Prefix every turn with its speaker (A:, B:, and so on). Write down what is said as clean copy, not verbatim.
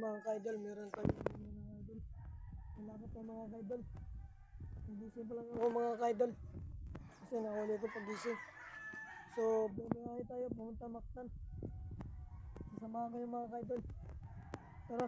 A: mga kaidol, meron kami mga kaidol. Salamat po mga kaidol. Nagising pa lang ako mga kaidol. Kasi nakuli ko pagising. So, bumiyahe tayo, pumunta Mactan. Sasamahan kayo mga kaidol. Tara.